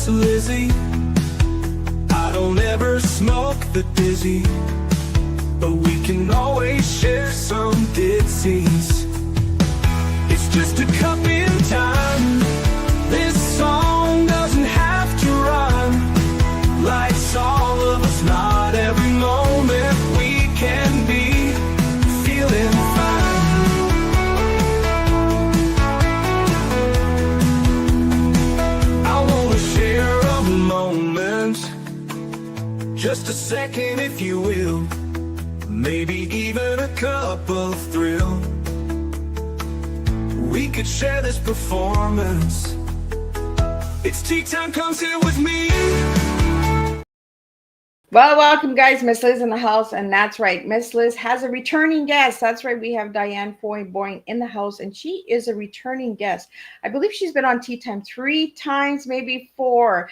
Miss Lizzie. I don't ever smoke the dizzy, but we can always share some ditsies. It's just a cup in time. This song doesn't have to rhyme. Life's all of us, not every moment we can be feeling fine. I wanna share a moment, just a second if you will, maybe even a cup of thrill. We could share this performance. It's tea time, come sit with me. Well, welcome guys, Miss Liz in the house, and that's right, Miss Liz has a returning guest. That's right, we have Diann Floyd Boehm in the house, and she is a returning guest. I believe she's been on Tea Time 3 times, maybe 4.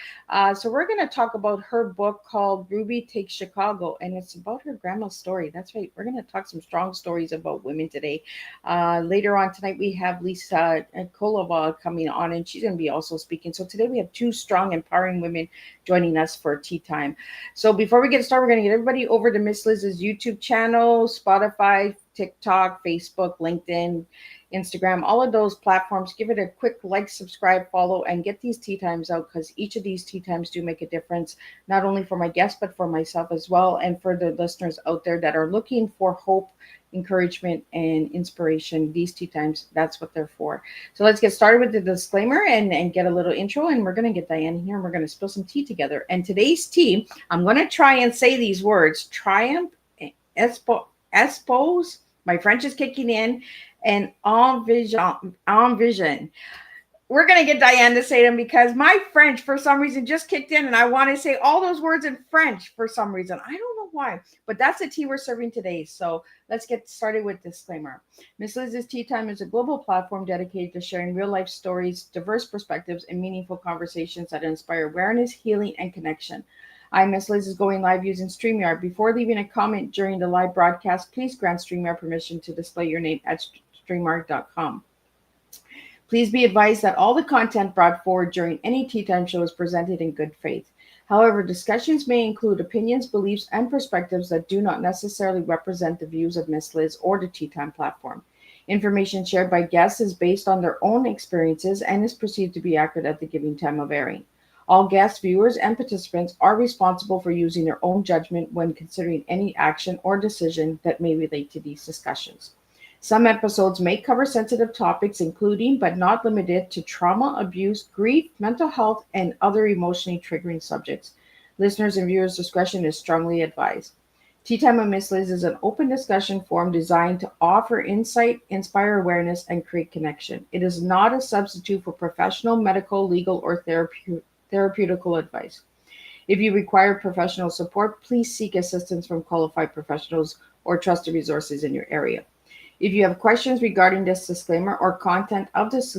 So we're going to talk about her book called Ruby Takes Chicago, and it's about her grandma's story. That's right, we're going to talk some strong stories about women today. Later on tonight, we have Lisa Kolova coming on, and she's going to be also speaking. So today we have 2 strong, empowering women joining us for Tea Time. So before we get started, we're going to get everybody over to Miss Liz's YouTube channel, Spotify, TikTok, Facebook, LinkedIn, Instagram, all of those platforms. Give it a quick like, subscribe, follow, and get these tea times out, because each of these tea times do make a difference, not only for my guests, but for myself as well, and for the listeners out there that are looking for hope, encouragement, and inspiration. These tea times, that's what they're for. So let's get started with the disclaimer and get a little intro, and we're going to get Diann in here, and we're going to spill some tea together. And today's tea, I'm going to try and say these words: triumph, expose, my French is kicking in, and envision. We're going to get Diann to say them, because my French, for some reason, just kicked in, and I want to say all those words in French for some reason. I don't know why, but that's the tea we're serving today. So let's get started with disclaimer. Miss Liz's Tea Time is a global platform dedicated to sharing real-life stories, diverse perspectives, and meaningful conversations that inspire awareness, healing, and connection. I'm Miss Liz is going live using StreamYard. Before leaving a comment during the live broadcast, please grant StreamYard permission to display your name at StreamYard.com. Please be advised that all the content brought forward during any Tea Time show is presented in good faith. However, discussions may include opinions, beliefs, and perspectives that do not necessarily represent the views of Miss Liz or the Tea Time platform. Information shared by guests is based on their own experiences and is perceived to be accurate at the given time of airing. All guests, viewers, and participants are responsible for using their own judgment when considering any action or decision that may relate to these discussions. Some episodes may cover sensitive topics, including but not limited to trauma, abuse, grief, mental health, and other emotionally triggering subjects. Listeners' and viewers' discretion is strongly advised. Tea Time with Miss Liz is an open discussion forum designed to offer insight, inspire awareness, and create connection. It is not a substitute for professional, medical, legal, or therapeutical advice. If you require professional support, please seek assistance from qualified professionals or trusted resources in your area. If you have questions regarding this disclaimer or content of this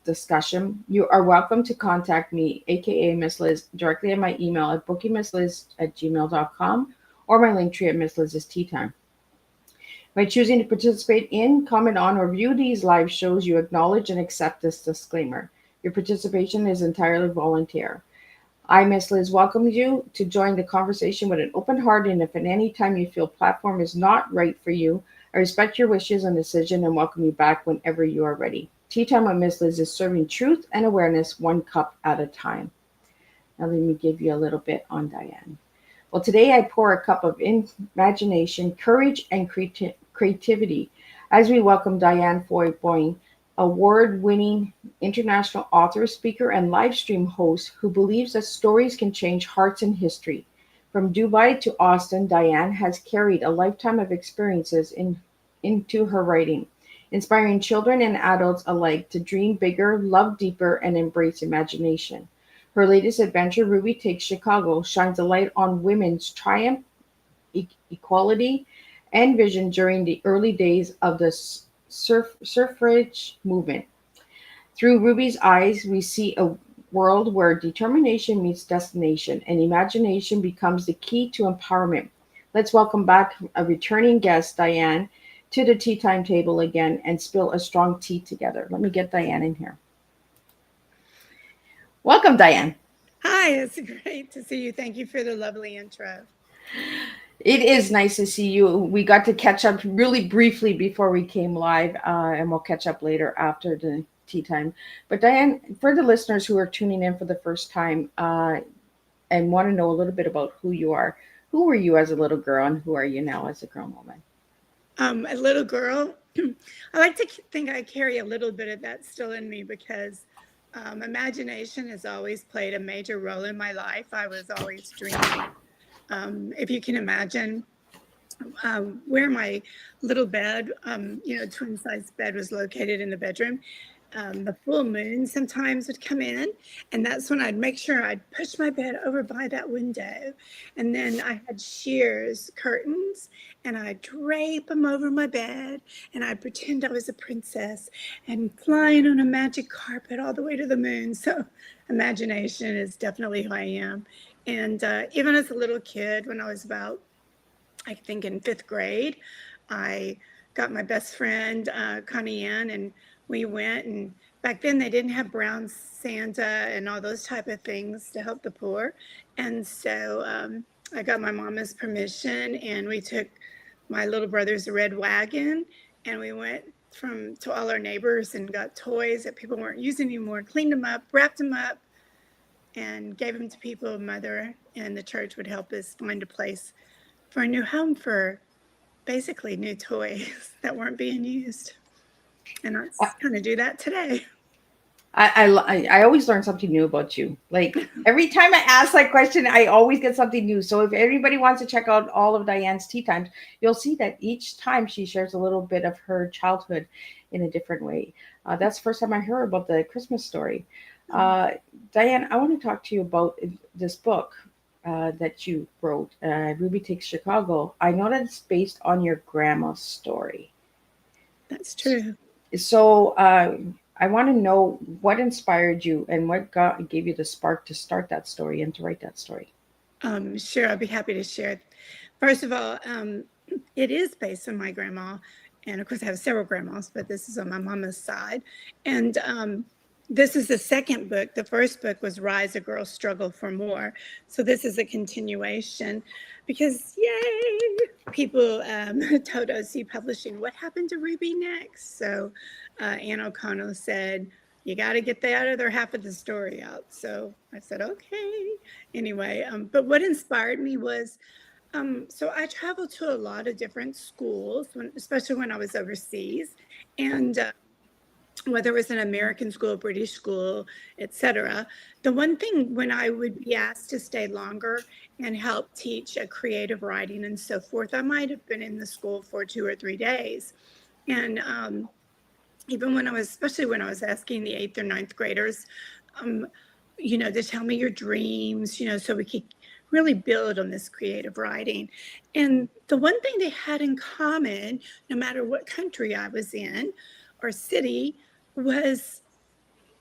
discussion, you are welcome to contact me, aka Miss Liz, directly at my email at bookingmissliz@gmail.com or my link tree at Miss Liz's Tea Time. By choosing to participate in, comment on, or view these live shows, you acknowledge and accept this disclaimer. Your participation is entirely voluntary. I, Miss Liz, welcome you to join the conversation with an open heart, and if at any time you feel platform is not right for you, I respect your wishes and decision and welcome you back whenever you are ready. Tea Time with Miss Liz is serving truth and awareness one cup at a time. Now let me give you a little bit on Diann. Well, today I pour a cup of imagination, courage, and creativity as we welcome Diann Floyd Boehm, award-winning international author, speaker, and live stream host who believes that stories can change hearts and history. From Dubai to Austin, Diann has carried a lifetime of experiences into her writing, inspiring children and adults alike to dream bigger, love deeper, and embrace imagination. Her latest adventure, Ruby Takes Chicago, shines a light on women's triumph, equality, and vision during the early days of the suffrage movement. Through Ruby's eyes, we see a world where determination meets destination and imagination becomes the key to empowerment. Let's welcome back a returning guest, Diann, to the Tea Time table again and spill a strong tea together. Let me get Diann in here. Welcome, Diann. Hi, it's great to see you. Thank you for the lovely intro. It is nice to see you. We got to catch up really briefly before we came live, and we'll catch up later after the tea time. But Diann, for the listeners who are tuning in for the first time and want to know a little bit about who you are, who were you as a little girl and who are you now as a grown woman? A little girl, I like to think I carry a little bit of that still in me because imagination has always played a major role in my life. I was always dreaming. If you can imagine where my little bed, twin size bed was located in the bedroom. The full moon sometimes would come in, and that's when I'd make sure I'd push my bed over by that window. And then I had shears, curtains, and I'd drape them over my bed, and I'd pretend I was a princess and flying on a magic carpet all the way to the moon. So, imagination is definitely who I am. And even as a little kid, when I was about, I think in fifth grade, I got my best friend, Connie Ann, and we went. And back then they didn't have brown Santa and all those type of things to help the poor. And so I got my mama's permission, and we took my little brother's red wagon, and we went from to all our neighbors and got toys that people weren't using anymore, cleaned them up, wrapped them up, and gave them to people. Mother and the church would help us find a place for a new home for basically new toys that weren't being used. And I kind of do that today. I always learn something new about you. Like every time I ask that question, I always get something new. So if everybody wants to check out all of Diann's tea times, you'll see that each time she shares a little bit of her childhood in a different way. That's the first time I heard about the Christmas story. Diann, I want to talk to you about this book that you wrote, Ruby Takes Chicago. I know that it's based on your grandma's story. That's true. So I want to know what inspired you and what gave you the spark to start that story and to write that story. Sure, I'll be happy to share. First of all, it is based on my grandma. And of course, I have several grandmas, but this is on my mama's side. And this is the second book. The first book was Rise, a Girl's Struggle for More. So this is a continuation because, yay, people told OC Publishing, what happened to Ruby next? So Ann O'Connell said, you got to get the other half of the story out. So I said, okay. Anyway, but what inspired me was, so I traveled to a lot of different schools, especially when I was overseas. And whether it was an American school, British school, etc. The one thing when I would be asked to stay longer and help teach a creative writing and so forth, I might have been in the school for 2 or 3 days. And even when I was, especially when I was asking the 8th or 9th graders, to tell me your dreams, so we could really build on this creative writing. And the one thing they had in common, no matter what country I was in or city, was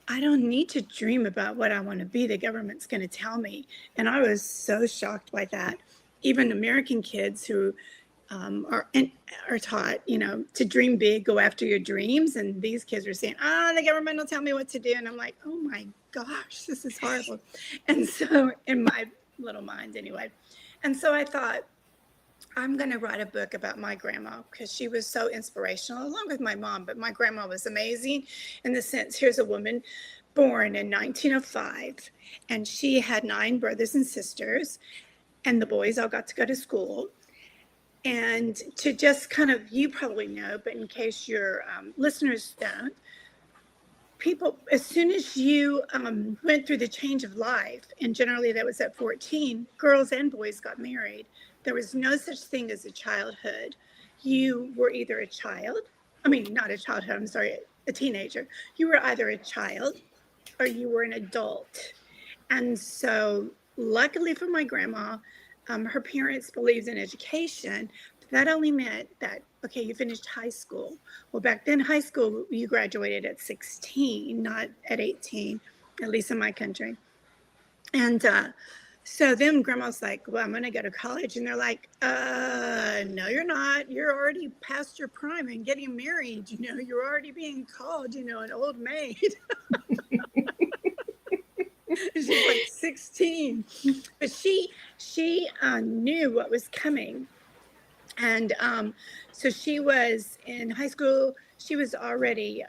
I don't need to dream about what I want to be. The government's going to tell me. And I was so shocked by that. Even American kids who are taught, to dream big, go after your dreams. And these kids are saying, the government will tell me what to do. And I'm like, oh my gosh, this is horrible. And so in my little mind anyway. And so I thought, I'm going to write a book about my grandma because she was so inspirational, along with my mom. But my grandma was amazing in the sense, here's a woman born in 1905, and she had 9 brothers and sisters, and the boys all got to go to school. And to just kind of, you probably know, but in case your listeners don't, people, as soon as you went through the change of life, and generally that was at 14, girls and boys got married. There was no such thing as a childhood. You were either a child, not a childhood, I'm sorry, a teenager. You were either a child or you were an adult. And so luckily for my grandma, her parents believed in education. But that only meant that, okay, you finished high school. Well, back then, high school, you graduated at 16, not at 18, at least in my country. And so then grandma's like, well, I'm going to go to college. And they're like, no, you're not. You're already past your prime and getting married. You're already being called, an old maid. She's like 16, but she knew what was coming. And so she was in high school. She was already,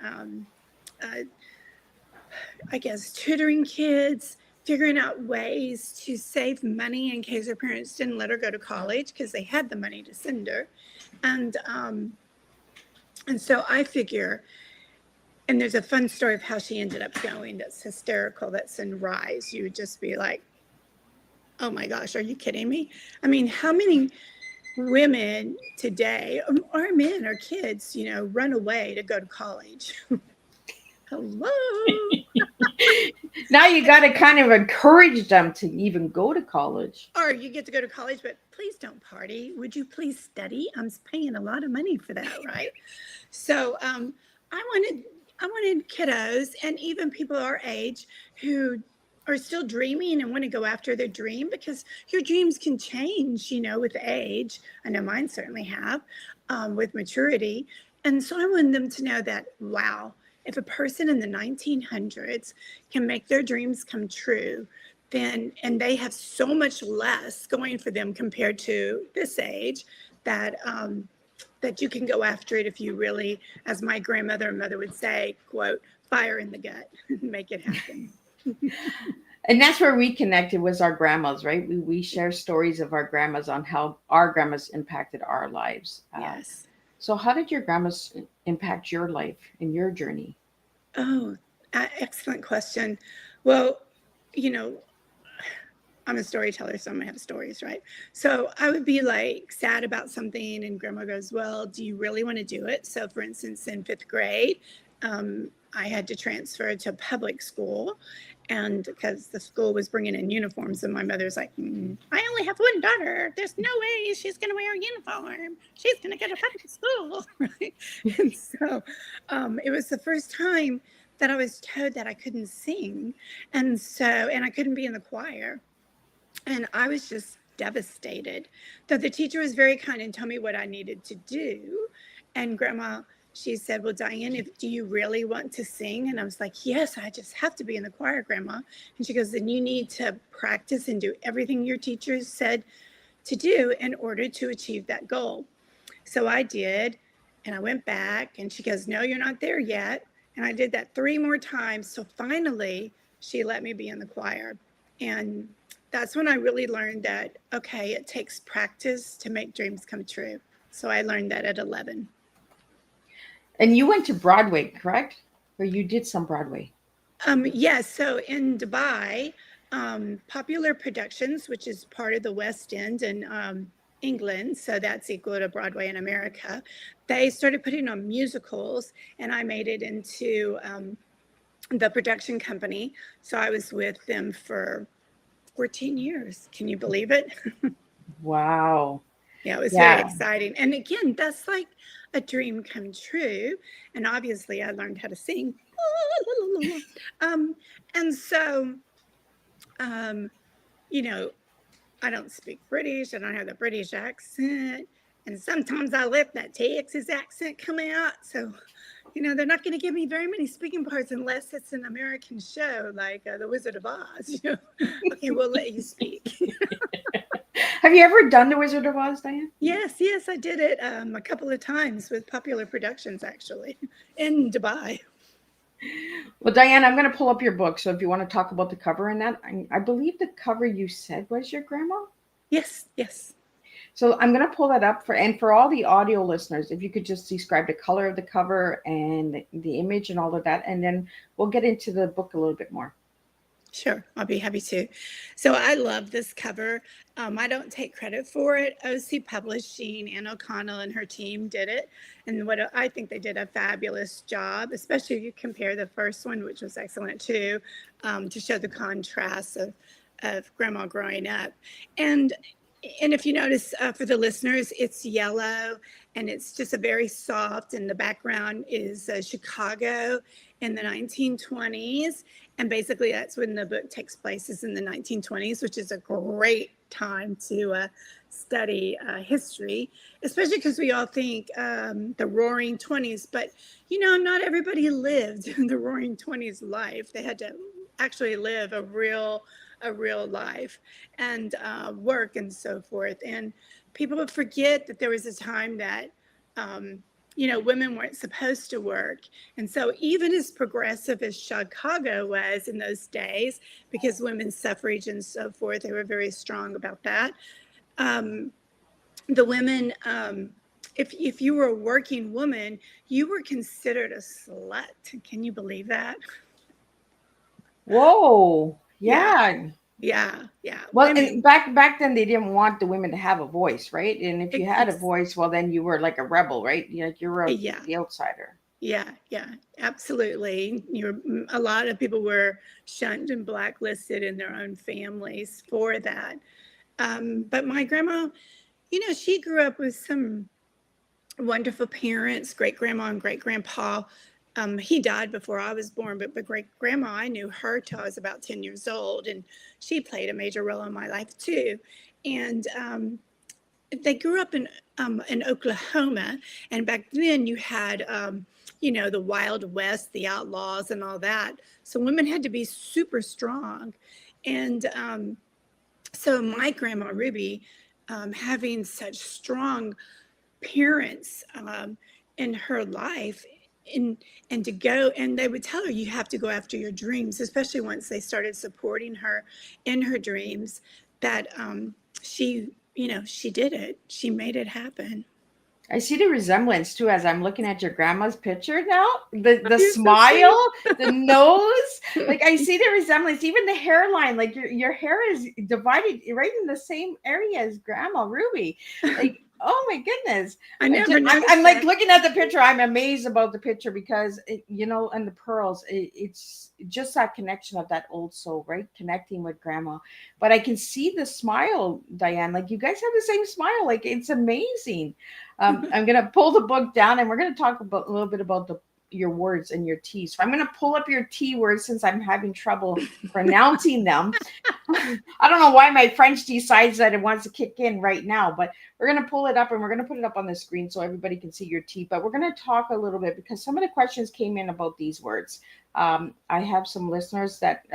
I guess, tutoring kids, figuring out ways to save money in case her parents didn't let her go to college because they had the money to send her. And so I figure, and there's a fun story of how she ended up going that's hysterical. That's in Rise. You would just be like, oh my gosh, are you kidding me? I mean, how many women today, or men or kids, run away to go to college? Hello. Now you got to kind of encourage them to even go to college. Or you get to go to college, but please don't party. Would you please study? I'm paying a lot of money for that, right? So I wanted kiddos and even people our age who are still dreaming and want to go after their dream, because your dreams can change, with age. I know mine certainly have, with maturity. And so I want them to know that, wow, if a person in the 1900s can make their dreams come true, then, and they have so much less going for them compared to this age, that that you can go after it if you really, as my grandmother and mother would say, quote, fire in the gut, make it happen. And that's where we connected, was our grandmas, right? We share stories of our grandmas on how our grandmas impacted our lives. Yes. So how did your grandmas impact your life and your journey? Oh, excellent question. Well, I'm a storyteller, so I'm gonna have stories, right? So I would be like sad about something, and grandma goes, well, do you really want to do it? So for instance, in 5th grade, I had to transfer to public school, and because the school was bringing in uniforms, and my mother's like, I only have one daughter. There's no way she's going to wear a uniform. She's going to go to public school, right? And so it was the first time that I was told that I couldn't sing, and I couldn't be in the choir. And I was just devastated. Though the teacher was very kind and told me what I needed to do. And grandma, she said, well, Diann, do you really want to sing? And I was like, yes, I just have to be in the choir, grandma. And she goes, then you need to practice and do everything your teachers said to do in order to achieve that goal. So I did, and I went back, and she goes, no, you're not there yet. And I did that 3 more times. So finally, she let me be in the choir. And that's when I really learned that, okay, it takes practice to make dreams come true. So I learned that at 11. And you went to Broadway, correct? Or you did some Broadway? Yes. So in Dubai, Popular Productions, which is part of the West End in England, so that's equal to Broadway in America, they started putting on musicals, and I made it into the production company. So I was with them for 14 years. Can you believe it? Wow. Yeah, it was very exciting. And again, that's like a dream come true. And obviously I learned how to sing. And so, I don't speak British. I don't have the British accent. And sometimes I let that Texas accent come out. So, they're not going to give me very many speaking parts unless it's an American show like The Wizard of Oz. Okay, we'll let you speak. Have you ever done The Wizard of Oz, Diann? Yes, I did it a couple of times with Popular Productions, actually, in Dubai. Well, Diann, I'm going to pull up your book. So if you want to talk about the cover in that, I believe the cover you said was your grandma? Yes. So I'm going to pull that up for all the audio listeners, if you could just describe the color of the cover and the image and all of that, and then we'll get into the book a little bit more. Sure, I'll be happy to. So I love this cover. I don't take credit for it. OC Publishing, Ann O'Connell and her team did it. And I think they did a fabulous job, especially if you compare the first one, which was excellent too, to show the contrast of grandma growing up. And if you notice, for the listeners, it's yellow, and it's just a very soft, and the background is Chicago in the 1920s. And basically that's when the book takes place, is in the 1920s, which is a great time to study history, especially because we all think the Roaring 20s, but not everybody lived the Roaring 20s life. They had to actually live a real life and work and so forth. And people forget that there was a time that women weren't supposed to work. And so even as progressive as Chicago was in those days, because women's suffrage and so forth, they were very strong about that. The women, if you were a working woman, you were considered a slut. Can you believe that? Whoa. Yeah. Yeah. Yeah. Well, Women, and back then they didn't want the women to have a voice, right? And if you had a ex- voice, well, then you were like a rebel, right? Like you're yeah. the outsider. Yeah, absolutely. A lot of people were shunned and blacklisted in their own families for that. But my grandma, she grew up with some wonderful parents, great grandma and great grandpa. He died before I was born, but great grandma, I knew her till I was about 10 years old, and she played a major role in my life too. And they grew up in Oklahoma, and back then you had, the Wild West, the outlaws, and all that. So women had to be super strong, and so my grandma Ruby, having such strong parents in her life, and to go, and they would tell her, you have to go after your dreams, especially once they started supporting her in her dreams, that she did it. She made it happen. I see the resemblance too as I'm looking at your grandma's picture now. The You're so sweet. smile, the nose, like I see the resemblance. Even the hairline, like your hair is divided right in the same area as Grandma Ruby. Like, oh my goodness! I never noticed I'm like that. looking at the picture. I'm amazed about the picture because and the pearls. It's just that connection of that old soul, right? Connecting with Grandma. But I can see the smile, Diann. Like you guys have the same smile. Like it's amazing. I'm going to pull the book down and we're going to talk about a little bit about your words and your T. So I'm going to pull up your T words since I'm having trouble pronouncing them. I don't know why my French decides that it wants to kick in right now, but we're going to pull it up and we're going to put it up on the screen so everybody can see your T. But we're going to talk a little bit because some of the questions came in about these words. I have some listeners that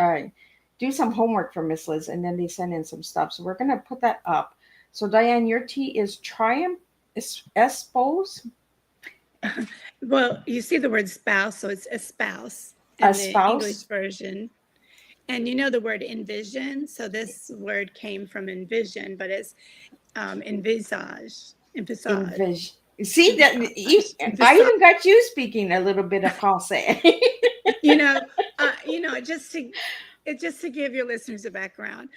do some homework for Miss Liz and then they send in some stuff. So we're going to put that up. So Diann, your T is triumph. Espouse? Well, you see the word spouse, so it's espouse in the English version. And you know the word envision, so this word came from envision, but it's envisage. See that I even got you speaking a little bit of Francais. Just to give your listeners a background.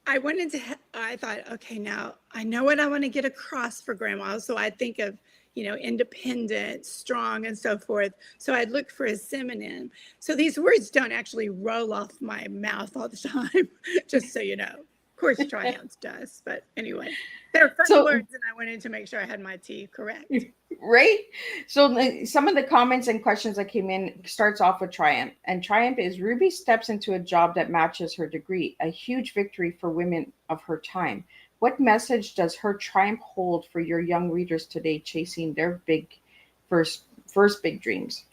I thought, okay, now I know what I want to get across for Grandma. So I think of, independent, strong, and so forth. So I'd look for a synonym. So these words don't actually roll off my mouth all the time, just so you know. Of course, triumph does. But anyway, they're fun words, and I wanted to make sure I had my T correct. Right? So some of the comments and questions that came in starts off with triumph. And triumph is Ruby steps into a job that matches her degree, a huge victory for women of her time. What message does her triumph hold for your young readers today chasing their big first big dreams?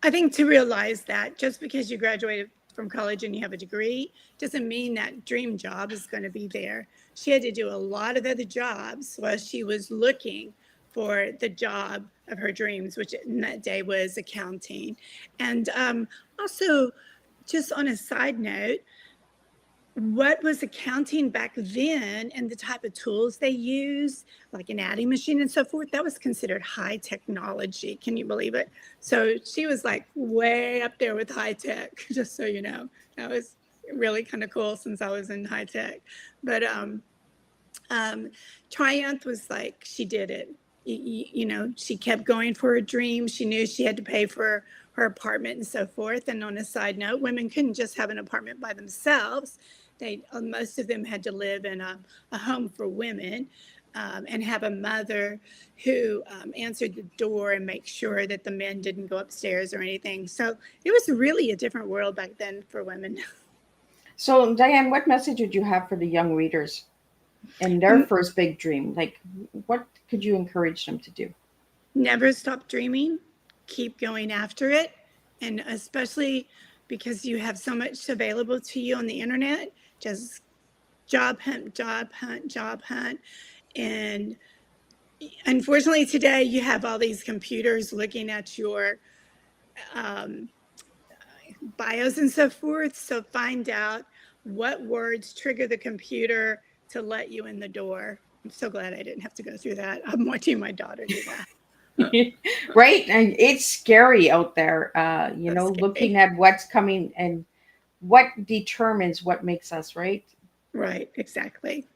I think to realize that just because you graduated from college and you have a degree doesn't mean that dream job is going to be there. She had to do a lot of other jobs while she was looking for the job of her dreams, which in that day was accounting. And also, just on a side note, what was accounting back then and the type of tools they used, like an adding machine and so forth, that was considered high technology. Can you believe it? So she was like way up there with high tech, just so you know. That was really kind of cool since I was in high tech. But Triumph was like, she did it. She kept going for her dream. She knew she had to pay for her apartment and so forth. And on a side note, women couldn't just have an apartment by themselves. Most of them had to live in a home for women and have a mother who answered the door and make sure that the men didn't go upstairs or anything. So it was really a different world back then for women. So Diann, what message would you have for the young readers and their first big dream? Like, what could you encourage them to do? Never stop dreaming. Keep going after it. And especially because you have so much available to you on the internet. Just job hunt, job hunt, job hunt. And unfortunately today you have all these computers looking at your bios and so forth. So find out what words trigger the computer to let you in the door. I'm so glad I didn't have to go through that. I'm watching my daughter do that. Right? And it's scary out there, That's scary. looking at what's coming and what determines what makes us, right? Right, exactly.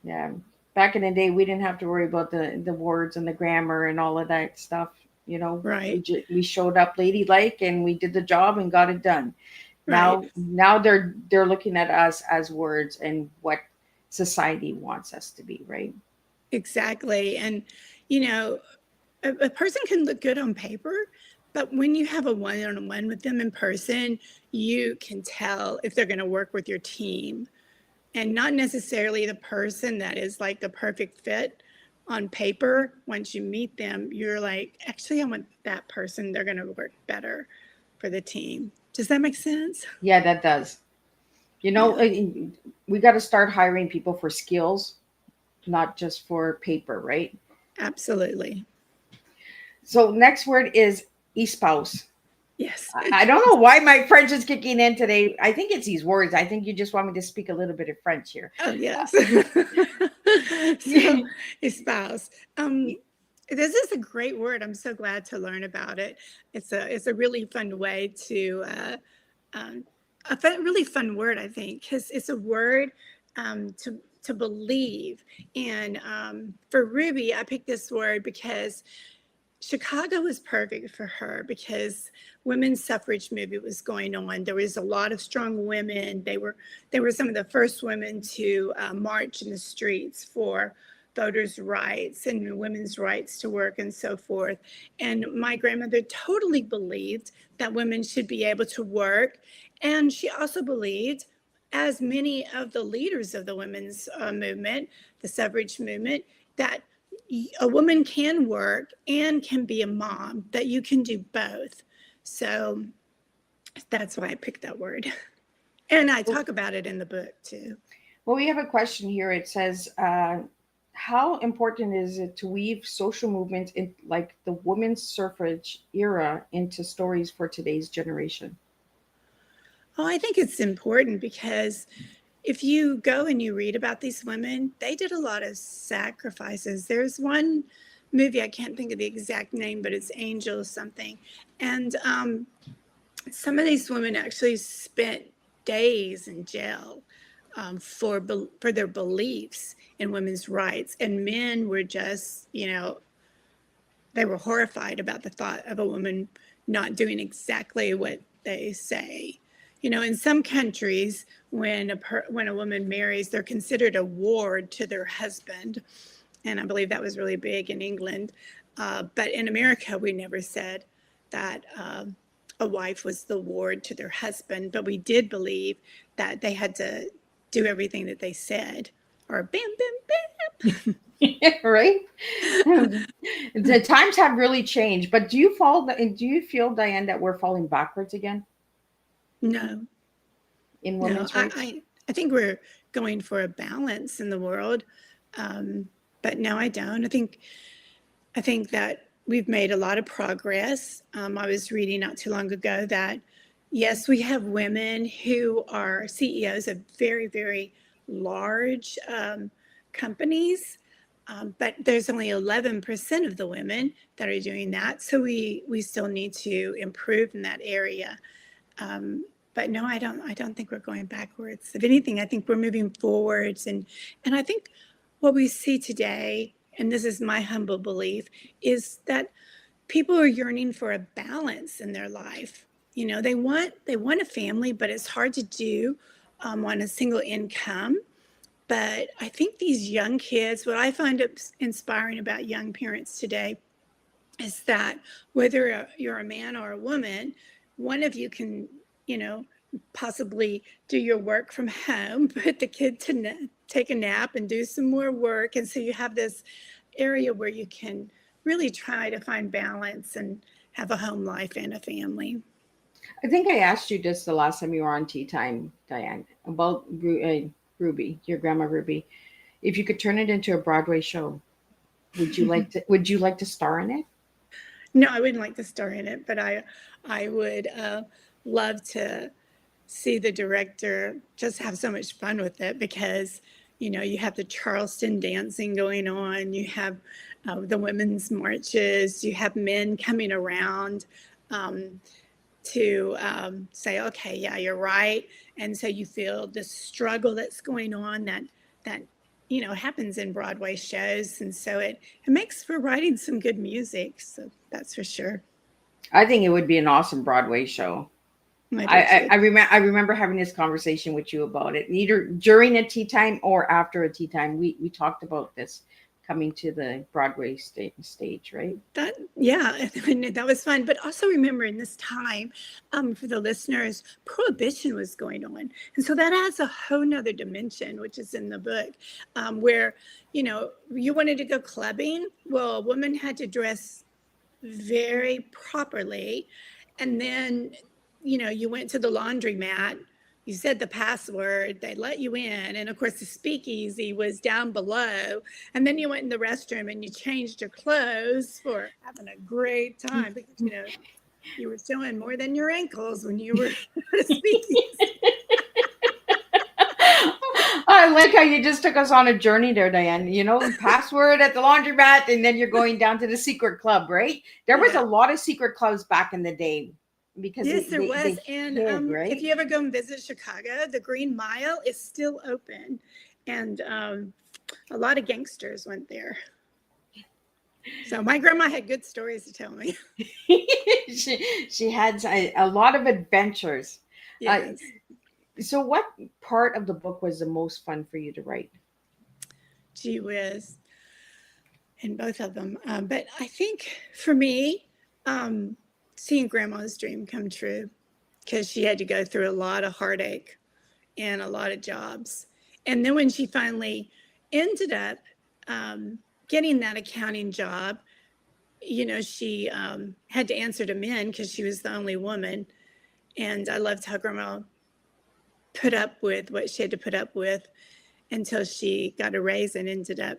Yeah. Back in the day, we didn't have to worry about the words and the grammar and all of that stuff. Right. We showed up ladylike and we did the job and got it done. Right. Now they're looking at us as words and what society wants us to be, right? Exactly. And, a person can look good on paper, but when you have a one-on-one with them in person, you can tell if they're going to work with your team, and not necessarily the person that is like the perfect fit on paper. Once you meet them, you're like, actually, I want that person. They're going to work better for the team. Does that make sense? Yeah, that does. We got to start hiring people for skills, not just for paper, right? Absolutely. So next word is espouse. Yes. I don't know why my French is kicking in today. I think it's these words. I think you just want me to speak a little bit of French here. Oh, yes. So, espouse. This is a great word. I'm so glad to learn about it. It's a really fun way to, really fun word, I think, because it's a word to believe. And for Ruby, I picked this word because Chicago was perfect for her, because women's suffrage movement was going on. There was a lot of strong women. They were some of the first women to march in the streets for voters' rights and women's rights to work and so forth. And my grandmother totally believed that women should be able to work. And she also believed, as many of the leaders of the women's movement, the suffrage movement, that a woman can work and can be a mom, that you can do both. So that's why I picked that word. And I talk about it in the book too. Well, we have a question here. It says, how important is it to weave social movements in, like the women's suffrage era, into stories for today's generation? Oh, I think it's important because if you go and you read about these women, they did a lot of sacrifices. There's one movie, I can't think of the exact name, but it's Angel something. And some of these women actually spent days in jail for their beliefs in women's rights. And men were just, they were horrified about the thought of a woman not doing exactly what they say. In some countries, when a woman marries, they're considered a ward to their husband. And I believe that was really big in England. But in America, we never said that a wife was the ward to their husband. But we did believe that they had to do everything that they said, or bam, bam, bam. Right? The times have really changed. But do you feel, Diann, that we're falling backwards again? No. In women's rights? I think we're going for a balance in the world. But no, I don't. I think that we've made a lot of progress. I was reading not too long ago that, yes, we have women who are CEOs of very, very large companies, but there's only 11% of the women that are doing that. So we still need to improve in that area. But no, I don't think we're going backwards. If anything, I think we're moving forwards. And I think what we see today, and this is my humble belief, is that people are yearning for a balance in their life. They want a family, but it's hard to do on a single income. But I think these young kids, what I find inspiring about young parents today is that whether you're a man or a woman, one of you can, possibly do your work from home, put the kid to take a nap and do some more work. And so you have this area where you can really try to find balance and have a home life and a family. I think I asked you this the last time you were on Tea Time, Diann, about Ruby, your grandma Ruby. If you could turn it into a Broadway show, would you like to? Would you like to star in it? No, I wouldn't like to star in it, but I would love to see the director just have so much fun with it because, you have the Charleston dancing going on, you have the women's marches, you have men coming around to say, okay, yeah, you're right. And so you feel the struggle that's going on that happens in Broadway shows. And so it makes for writing some good music. So that's for sure. I think it would be an awesome Broadway show. I remember having this conversation with you about it, either during a tea time or after a tea time. We talked about this coming to the Broadway stage, right? Yeah, that was fun. But also remember in this time, for the listeners, Prohibition was going on. And so that adds a whole nother dimension, which is in the book, where, you wanted to go clubbing. Well, a woman had to dress very properly. And then, you went to the laundromat, you said the password, they let you in. And of course, the speakeasy was down below. And then you went in the restroom and you changed your clothes for having a great time because, you were showing more than your ankles when you were at a speakeasy. I like how you just took us on a journey there, Diann. Password at the laundromat, and then you're going down to the secret club, right? There was a lot of secret clubs back in the day. Because yes, there was. And right? if you ever go and visit Chicago, the Green Mile is still open. And a lot of gangsters went there. So my grandma had good stories to tell me. she had a lot of adventures. Yes. So what part of the book was the most fun for you to write? Gee whiz. And both of them. But I think for me, seeing grandma's dream come true, because she had to go through a lot of heartache and a lot of jobs. And then when she finally ended up getting that accounting job, she had to answer to men because she was the only woman. And I loved how grandma put up with what she had to put up with until she got a raise and ended up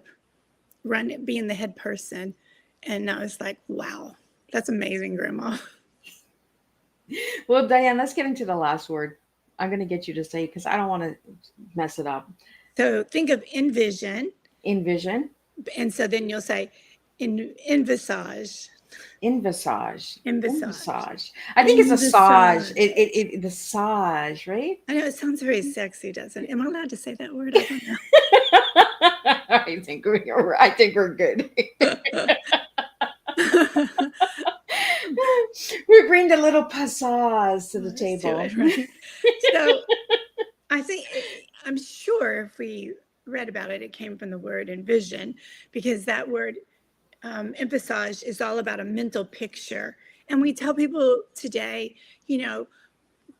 being the head person. And I was like, wow. That's amazing, Grandma. Well, Diann, let's get into the last word. I'm going to get you to say because I don't want to mess it up. So think of envision. Envision. And so then you'll say envisage. Envisage. Envisage. I think it's a sage. The sage, right? I know it sounds very sexy, doesn't it? Am I allowed to say that word? I don't know. I think we're good. We bring the little passage to the table. Right? So I'm sure if we read about it, it came from the word envision, because that word emphasize is all about a mental picture. And we tell people today,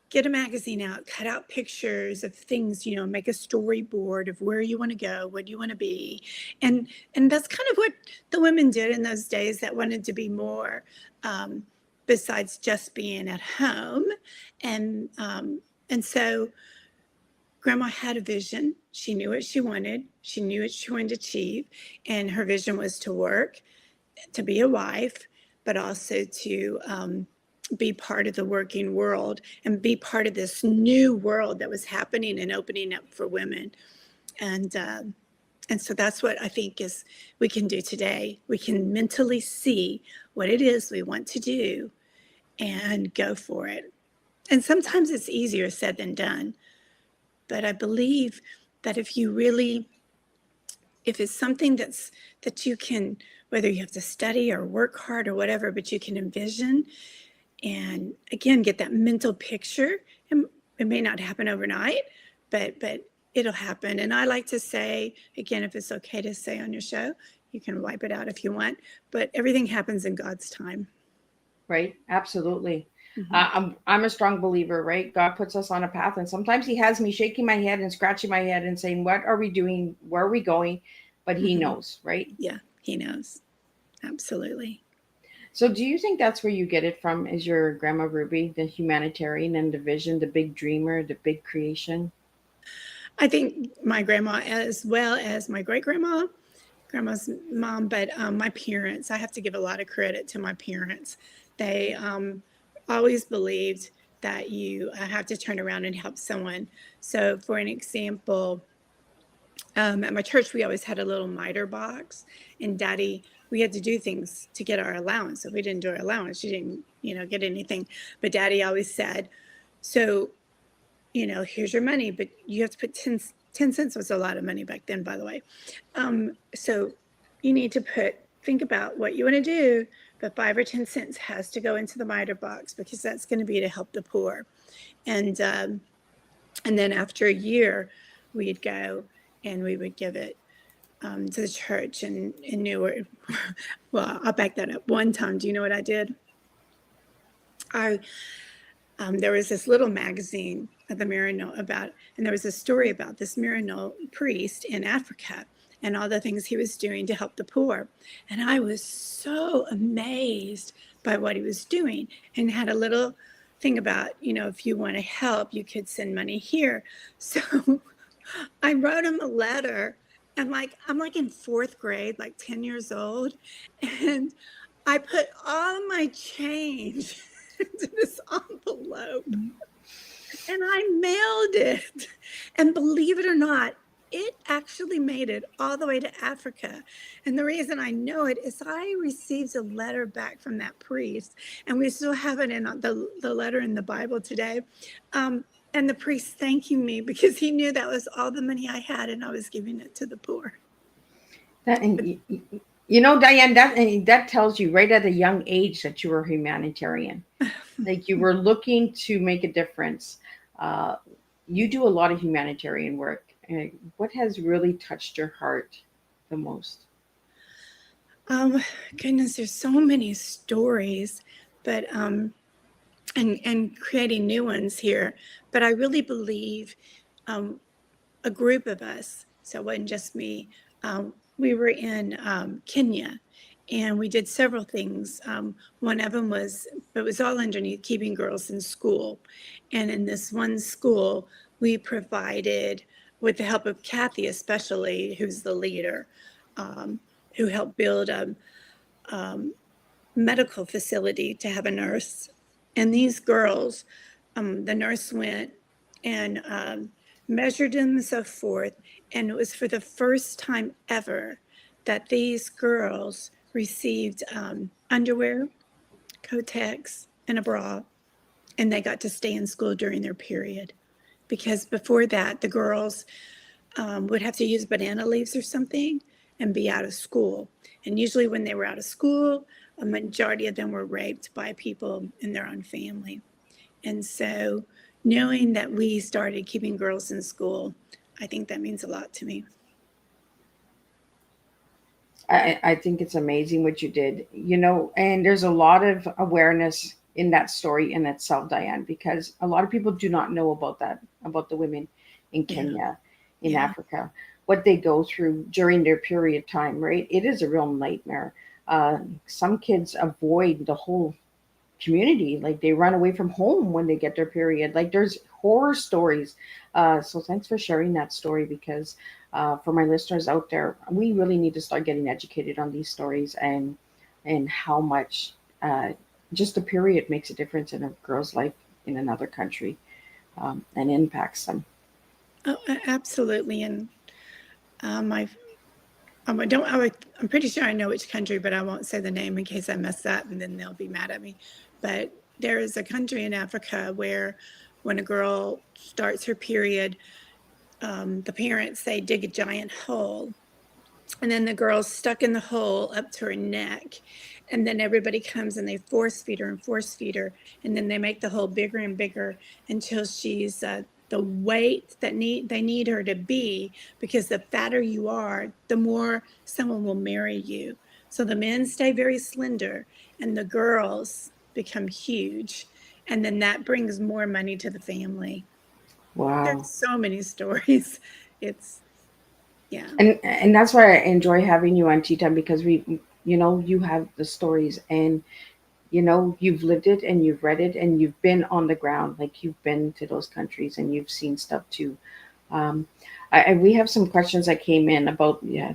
get a magazine out, cut out pictures of things, make a storyboard of where you want to go, what you want to be. And that's kind of what the women did in those days that wanted to be more besides just being at home. And so Grandma had a vision. She knew what she wanted. She knew what she wanted to achieve. And her vision was to work, to be a wife, but also to be part of the working world and be part of this new world that was happening and opening up for women. And so that's what I think is we can do today. We can mentally see what it is we want to do and go for it. And sometimes it's easier said than done. But I believe that if it's something that you can, whether you have to study or work hard or whatever, but you can envision and again, get that mental picture. And it may not happen overnight, but it'll happen. And I like to say, again, if it's okay to say on your show, you can wipe it out if you want, but everything happens in God's time. Right. Absolutely. Mm-hmm. I'm a strong believer, right? God puts us on a path, and sometimes he has me shaking my head and scratching my head and saying, what are we doing? Where are we going? But he knows, right? Yeah, he knows. Absolutely. So do you think that's where you get it from? Is your grandma Ruby, the humanitarian and the vision, the big dreamer, the big creation? I think my grandma, as well as my great grandma's mom, but my parents, I have to give a lot of credit to my parents. They always believed that you have to turn around and help someone. So, for an example, at my church, we always had a little miter box, and Daddy, we had to do things to get our allowance. If we didn't do our allowance, you didn't, get anything. But Daddy always said, "So, here's your money, but you have to put 10 cents was a lot of money back then, by the way. So you need to think about what you want to do, but 5 or 10 cents has to go into the miter box because that's going to be to help the poor." And then after a year, we'd go and we would give it to the church and knew where. Well, I'll back that up. One time, do you know what I did? There was this little magazine at the Maryknoll and there was a story about this Maryknoll priest in Africa and all the things he was doing to help the poor. And I was so amazed by what he was doing, and had a little thing about, if you want to help, you could send money here. So I wrote him a letter, and I'm in 4th grade, 10 years old, and I put all my change into this envelope, and I mailed it. And believe it or not, it actually made it all the way to Africa. And the reason I know it is I received a letter back from that priest, and we still have it in the letter in the Bible today. And the priest thanking me because he knew that was all the money I had, and I was giving it to the poor. Diann, that tells you right at a young age that you were a humanitarian. Like you were looking to make a difference. You do a lot of humanitarian work. What has really touched your heart the most? Goodness, there's so many stories, but and creating new ones here. But I really believe a group of us, so it wasn't just me. We were in Kenya, and we did several things. One of them it was all underneath keeping girls in school. And in this one school, we provided, with the help of Kathy especially, who's the leader, who helped build a medical facility to have a nurse. And these girls, the nurse went and measured them and so forth. And it was for the first time ever that these girls received underwear, Kotex, and a bra, and they got to stay in school during their period. Because before that, the girls would have to use banana leaves or something and be out of school. And usually when they were out of school, a majority of them were raped by people in their own family. And so knowing that we started keeping girls in school, I think that means a lot to me. I think it's amazing what you did, and there's a lot of awareness in that story in itself, Diann, because a lot of people do not know about the women in Kenya, in Africa, what they go through during their period time, right? It is a real nightmare. Some kids avoid the whole community, like they run away from home when they get their period. Like there's horror stories. So thanks for sharing that story, because for my listeners out there, we really need to start getting educated on these stories and how much just a period makes a difference in a girl's life in another country, and impacts them. Oh, absolutely. And I'm pretty sure I know which country, but I won't say the name in case I mess up and then they'll be mad at me. But there is a country in Africa where when a girl starts her period, the parents say dig a giant hole, and then the girl's stuck in the hole up to her neck, and then everybody comes and they force feed her, and then they make the hole bigger and bigger until she's the weight that they need her to be, because the fatter you are, the more someone will marry you. So the men stay very slender and the girls become huge, and then that brings more money to the family. Wow. There's so many stories. And that's why I enjoy having you on Teatime, because we you know, you have the stories, and you know, you've lived it and you've read it and you've been on the ground, like you've been to those countries and you've seen stuff too. um, we have some questions that came in about, yeah,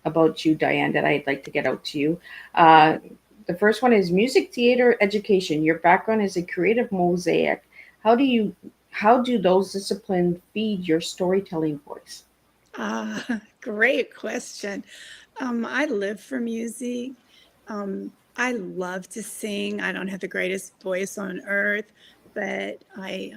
about you, Diann, that I'd like to get out to you. uh, the first one is music theater education. Your background is a creative mosaic. how do you how do those disciplines feed your storytelling voice? Great question. I live for music. I love to sing. I don't have the greatest voice on earth, but I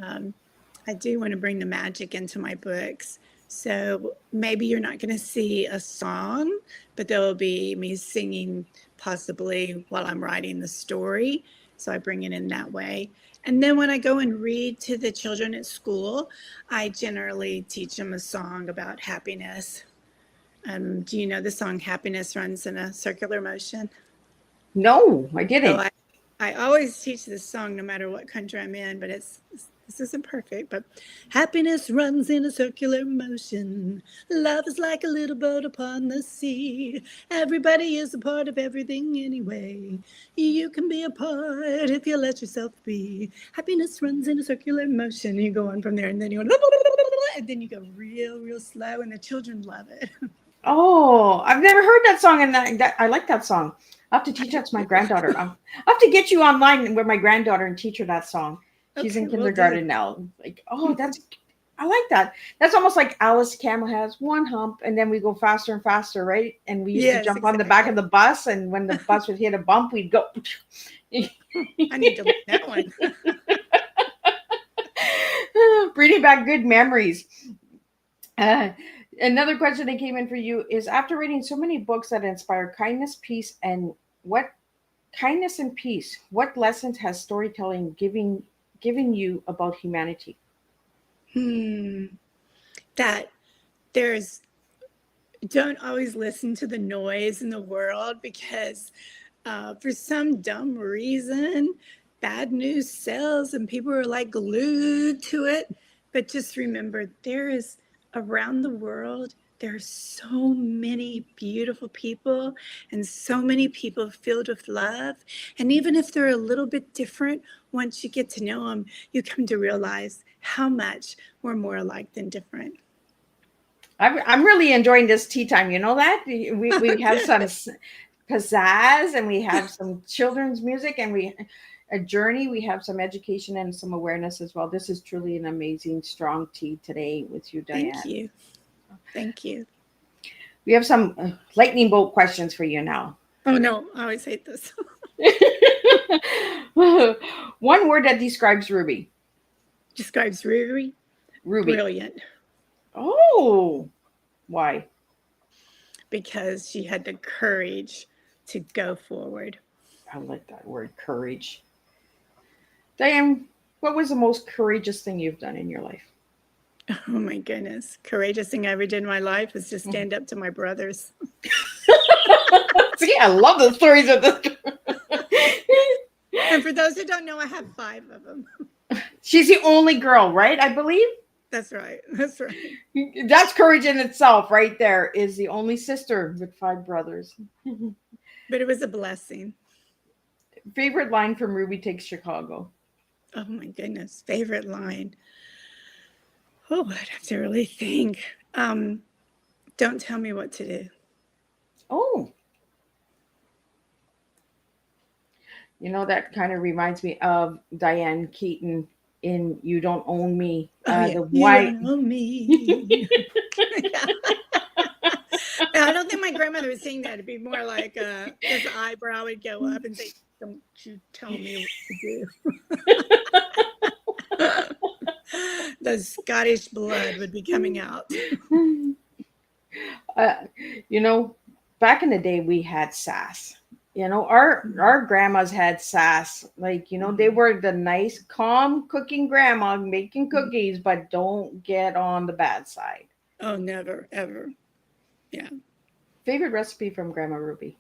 do want to bring the magic into my books. So maybe you're not going to see a song, but there will be me singing possibly while I'm writing the story. So I bring it in that way. And then when I go and read to the children at school, I generally teach them a song about happiness. Do you know the song Happiness Runs in a Circular Motion? No, I So didn't. I always teach this song no matter what country I'm in, but this isn't perfect. But happiness runs in a circular motion. Love is like a little boat upon the sea. Everybody is a part of everything anyway. You can be a part if you let yourself be. Happiness runs in a circular motion. You go on from there, and then you go, and then you go real slow, and the children love it. Oh, I've never heard that song, and that I like that song. I'll have to teach that to my granddaughter. I'll have to get you online with my granddaughter and teach her that song. She's Okay, in we'll do. kindergarten now. Like, oh, that's, I like that. That's almost like Alice Camel has one hump, and then we go faster and faster, right? And we used to Yes, jump on the back of exactly. the bus, and when the bus would hit a bump, we'd go. I need to learn that one. Bringing back good memories. Uh, Another question that came in for you is: after reading so many books that inspire kindness, peace, and what kindness and peace, what lessons has storytelling given you about humanity? Hmm. That there's don't always listen to the noise in the world because for some dumb reason, bad news sells and people are like glued to it. But just remember, there is around the world, there are so many beautiful people and so many people filled with love. And even if they're a little bit different, once you get to know them, you come to realize how much we're more alike than different. I'm really enjoying this tea time. You know that we have some Good. pizzazz, and we have some children's music, and we a journey. We have some education and some awareness as well. This is truly an amazing, strong tea today with you, Thank Diann. you. Thank you. We have some lightning bolt questions for you now. Oh no, I always hate this. One word that describes Ruby. Describes Riri. Ruby. Brilliant. Oh, why? Because she had the courage to go forward. I like that word, courage. Diann, what was the most courageous thing you've done in your life? Oh my goodness. Courageous thing I ever did in my life is to stand up to my brothers. See, I love the stories of this. And for those who don't know, I have 5 of them. She's the only girl, right? I believe. That's right. That's right. That's courage in itself, right there. Is the only sister with 5 brothers. But it was a blessing. Favorite line from Ruby Takes Chicago? Oh my goodness. Favorite line. Oh, I'd have to really think. Don't tell me what to do. Oh. You know, that kind of reminds me of Diane Keaton in You Don't Own Me. Oh, yeah. The You white. don't own me. I don't think my grandmother would sing that. It'd be more like his eyebrow would go up and say, "Don't you tell me what to do." The Scottish blood would be coming out. You know, back in the day, we had sass. You know, our grandmas had sass. Like, you know, they were the nice, calm cooking grandma making cookies, but don't get on the bad side. Oh, never, ever. Yeah. Favorite recipe from Grandma Ruby?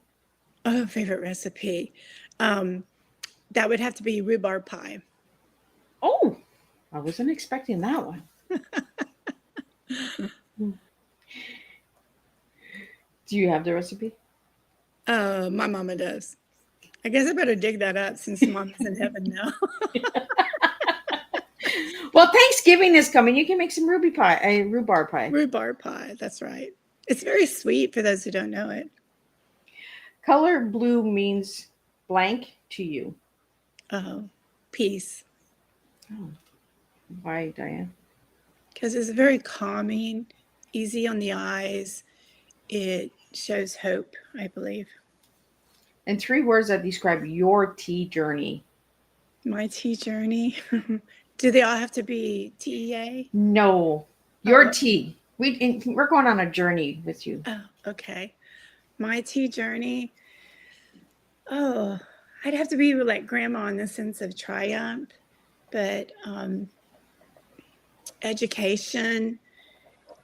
Oh, favorite recipe. That would have to be rhubarb pie. Oh, I wasn't expecting that one. Do you have the recipe? Oh, my mama does. I guess I better dig that up since Mama's in heaven now. Well, Thanksgiving is coming. You can make some rhubarb pie. Rhubarb pie, that's right. It's very sweet for those who don't know it. Color blue means blank to you. Oh, peace. Oh. Why, Diann? Because it's very calming, easy on the eyes. It shows hope, I believe. And 3 words that describe your tea journey. My tea journey. Do they all have to be TEA? No, your tea. We're going on a journey with you. Oh, okay. My tea journey. Oh, I'd have to be like grandma in the sense of triumph, but education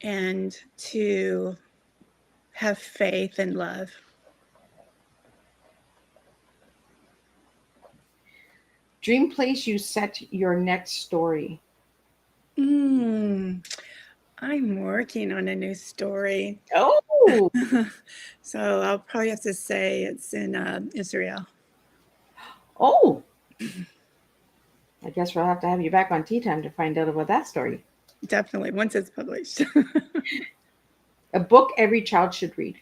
and to have faith and love. Dream place you set your next story. I'm working on a new story. Oh, So I'll probably have to say it's in Israel. oh. I guess we'll have to have you back on Tea Time to find out about that story. Definitely, once it's published. A book every child should read.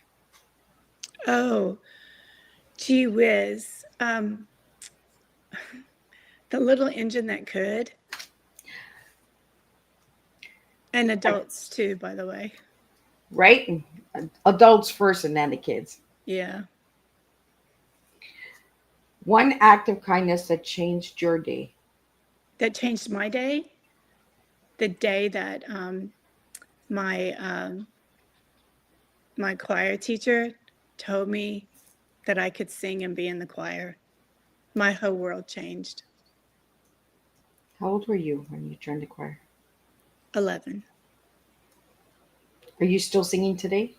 Oh, gee whiz. The Little Engine That Could. And adults too, by the way. Right? Adults first and then the kids. Yeah. One act of kindness that changed your day. That changed my day. The day that my choir teacher told me that I could sing and be in the choir. My whole world changed. How old were you when you joined the choir? 11. Are you still singing today?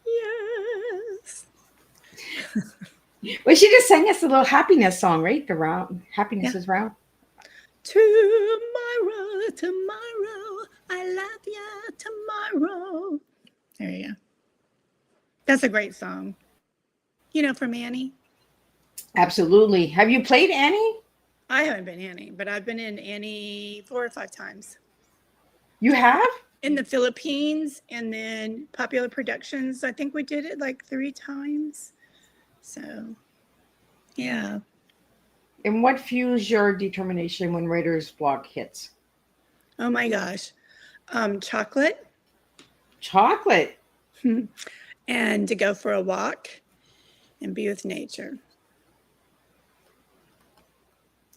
Yes. Well, she just sang us a little happiness song, right? The round happiness is round. Tomorrow, tomorrow, I love you tomorrow. There you go. That's a great song. You know, from Annie. Absolutely. Have you played Annie? I haven't been Annie, but I've been in Annie 4 or 5 times. You have? In the Philippines, and then Popular Productions. I think we did it like 3 times. So, yeah. And what fuels your determination when writer's block hits? Oh my gosh. Chocolate. Chocolate. And to go for a walk and be with nature.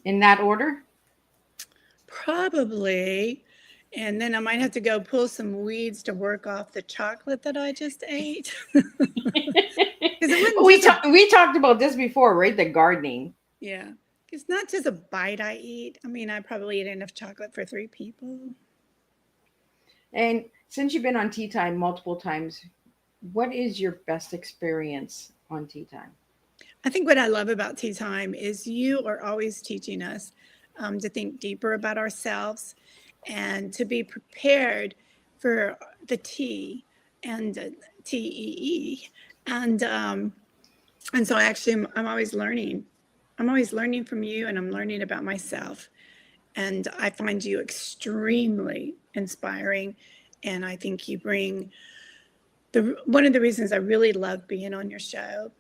In that order? Probably. And then I might have to go pull some weeds to work off the chocolate that I just ate. We talked about this before, right? The gardening. Yeah. It's not just a bite I eat. I mean, I probably eat enough chocolate for 3 people. And since you've been on Tea Time multiple times, what is your best experience on Tea Time? I think what I love about Tea Time is you are always teaching us to think deeper about ourselves and to be prepared for the T and TEE. And so actually I'm always learning. I'm always learning from you, and I'm learning about myself. And I find you extremely inspiring. And I think you bring one of the reasons I really love being on your show,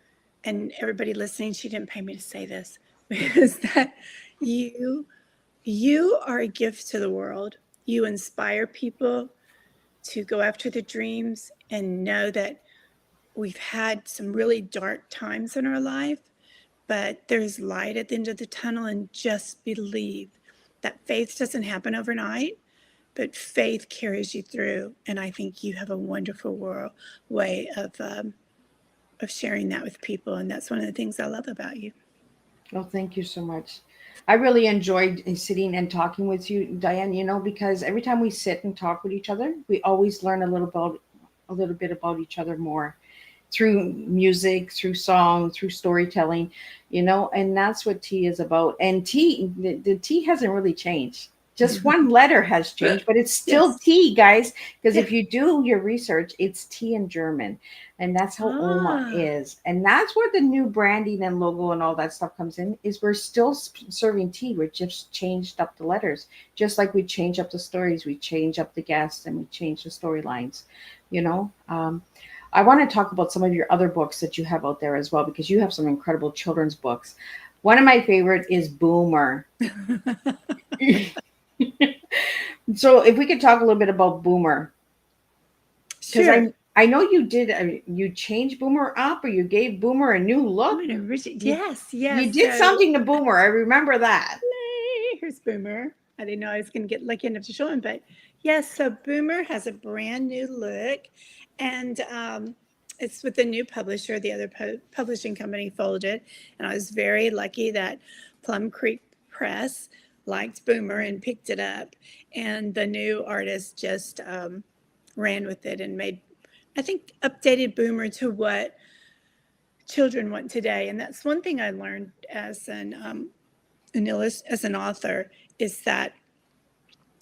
and everybody listening, she didn't pay me to say this, is that you are a gift to the world. You inspire people to go after their dreams and know that we've had some really dark times in our life, but there's light at the end of the tunnel, and just believe that faith doesn't happen overnight, but faith carries you through. And I think you have a wonderful way of sharing that with people. And that's one of the things I love about you. Well, thank you so much. I really enjoyed sitting and talking with you, Diann, because every time we sit and talk with each other, we always learn a little bit about each other more through music, through song, through storytelling, and that's what tea is about. And tea, the tea hasn't really changed. Just one letter has changed, but it's still Yes. T, guys. Because Yeah. if you do your research, it's T in German. And that's how Oma Ah. is. And that's where the new branding and logo and all that stuff comes in, is we're still serving tea. We just changed up the letters. Just like we change up the stories, we change up the guests, and we change the storylines, you know? I want to talk about some of your other books that you have out there as well, because you have some incredible children's books. One of my favorites is Boomer. So if we could talk a little bit about Boomer, because Sure. I know you did, you changed Boomer up, or you gave Boomer a new look. Yes, You yes. did So, something to Boomer. I remember that. here's Boomer. I didn't know I was going to get lucky enough to show him, but yes. So Boomer has a brand new look, and it's with a new publisher. The other publishing company folded, and I was very lucky that Plum Creek Press liked Boomer and picked it up, and the new artist just ran with it and made, I think, updated Boomer to what children want today. And that's one thing I learned as an author, is that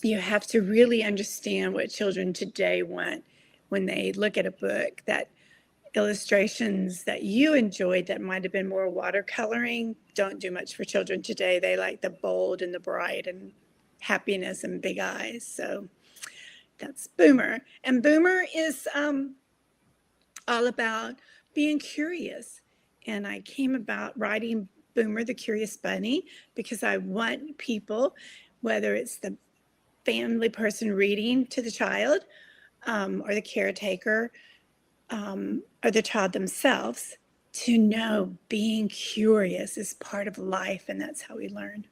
you have to really understand what children today want when they look at a book. That illustrations that you enjoyed that might have been more watercoloring don't do much for children today. They like the bold and the bright and happiness and big eyes. So that's Boomer. And Boomer is all about being curious. And I came about writing Boomer the Curious Bunny because I want people, whether it's the family person reading to the child, or the caretaker, or the child themselves, to know being curious is part of life, and that's how we learn.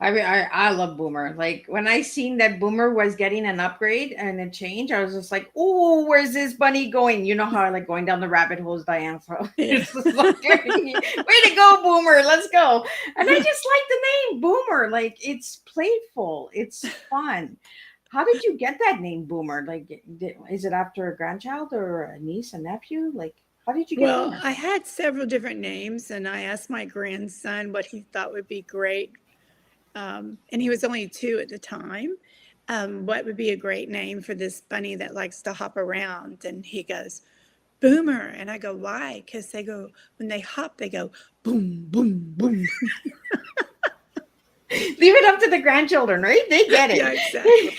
I mean, I love Boomer. Like, when I seen that Boomer was getting an upgrade and a change, I was just like, "Oh, where's this bunny going?" You know how I like going down the rabbit holes, Diann. So it's just like, way to go, Boomer! Let's go. And I just like the name Boomer. Like, it's playful, it's fun. How did you get that name, Boomer? Like, is it after a grandchild or a niece, a nephew? Like, how did you get Well, Boomer? I had several different names, and I asked my grandson what he thought would be great. And he was only 2 at the time. What would be a great name for this bunny that likes to hop around? And he goes, Boomer. And I go, why? Because they go, when they hop, they go boom, boom, boom. Leave it up to the grandchildren, right? They get it. Yeah, exactly.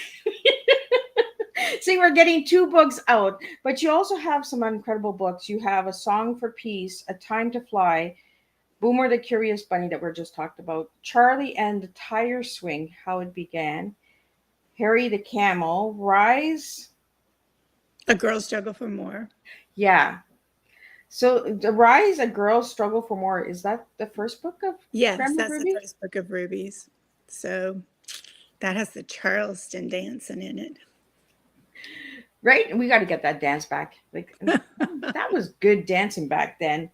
See, we're getting 2 books out, but you also have some incredible books. You have A Song for Peace, A Time to Fly, Boomer the Curious Bunny that we're just talked about, Charlie and the Tire Swing, How It Began, Harry the Camel, Rise. A Girl Struggle for More. Yeah. So the Rise, A Girl Struggle for More, is that the first book of Yes, Grandma that's Ruby? the first book of Ruby's. So that has the Charleston dancing in it. Right? We got to get that dance back. Like, that was good dancing back then.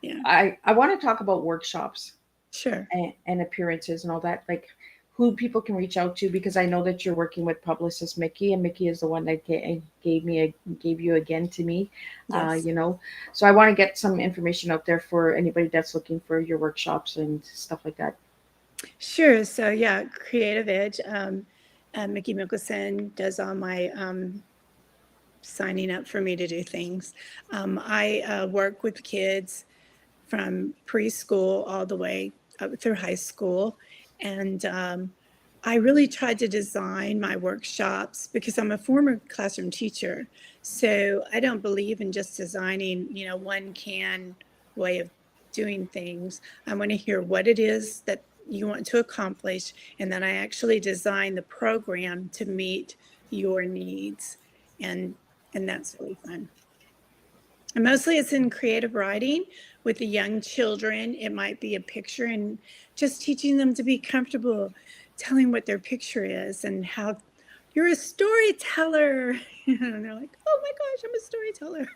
Yeah, I want to talk about workshops sure. and appearances and all that, like who people can reach out to, because I know that you're working with publicist Mickey, and Mickey is the one that gave you again to me. Yes. You know, so I want to get some information out there for anybody that's looking for your workshops and stuff like that. Sure. So yeah, Creative Edge. Mickey Mickelson does all my signing up for me to do things. I work with kids from preschool all the way up through high school. And I really tried to design my workshops because I'm a former classroom teacher. So I don't believe in just designing, one way of doing things. I want to hear what it is that you want to accomplish. And then I actually design the program to meet your needs. And that's really fun. And mostly it's in creative writing with the young children. It might be a picture, and just teaching them to be comfortable telling what their picture is and how you're a storyteller. And they're like, oh my gosh, I'm a storyteller.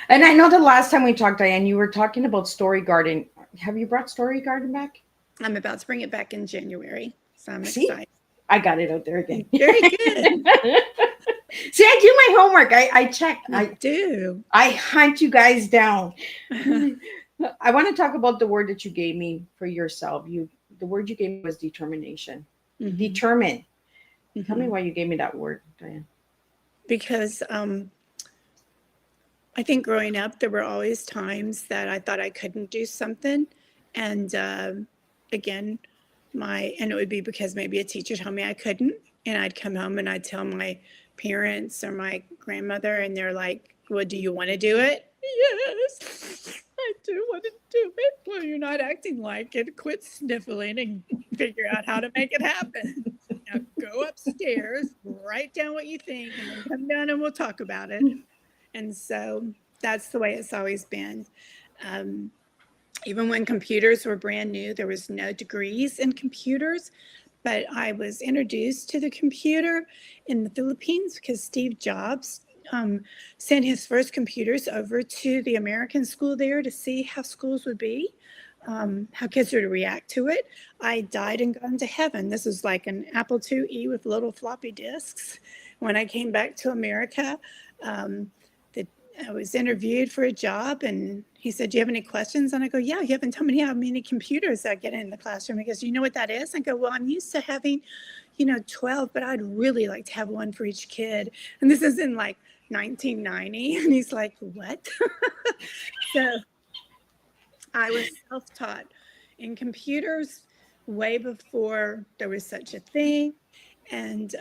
And I know the last time we talked, Diann, you were talking about Story Garden. Have you brought Story Garden back? I'm about to bring it back in January. So I'm See? excited. I got it out there again. Very good. See, I do my homework. I check. I hunt you guys down. I want to talk about the word that you gave me for yourself. the word you gave me was determination. Mhm. Determined. Tell me Mhm. why you gave me that word, Diann. Because I think growing up, there were always times that I thought I couldn't do something. And again, and it would be because maybe a teacher told me I couldn't. And I'd come home and I'd tell my parents or my grandmother, and they're like, well, do you want to do it? Yes, I do want to do it. Well, you're not acting like it. Quit sniffling and figure out how to make it happen. Now go upstairs, write down what you think, and then come down and we'll talk about it. And so that's the way it's always been. Even when computers were brand new, there was no degrees in computers, but I was introduced to the computer in the Philippines because Steve Jobs sent his first computers over to the American school there to see how schools would be, how kids would react to it. I died and gone to heaven. This was like an Apple IIe with little floppy disks. When I came back to America, I was interviewed for a job, and he said, do you have any questions? And I go, yeah, you haven't told me how many computers I get in the classroom. He goes, you know what that is? I go, well, I'm used to having, 12, but I'd really like to have one for each kid. And this is in like 1990. And he's like, what? So I was self-taught in computers way before there was such a thing. And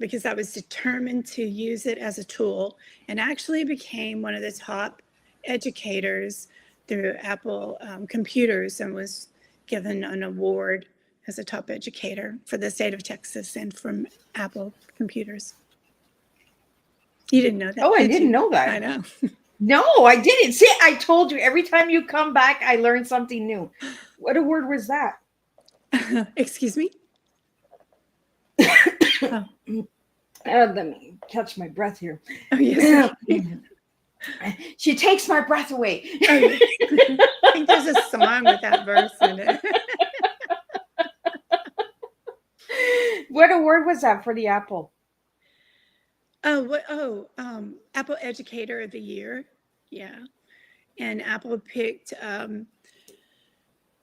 because I was determined to use it as a tool, and actually became one of the top educators through Apple computers, and was given an award as a top educator for the state of Texas and from Apple computers. You didn't know that? Oh, I didn't know that. I know. No, I didn't. See, I told you, every time you come back, I learn something new. What a word was that? Excuse me? Oh. Let me catch my breath here. Oh, yes. She takes my breath away. Oh, yes. I think there's a song with that verse in it. What award was that for the Apple? Apple Educator of the Year. Yeah. And Apple picked, when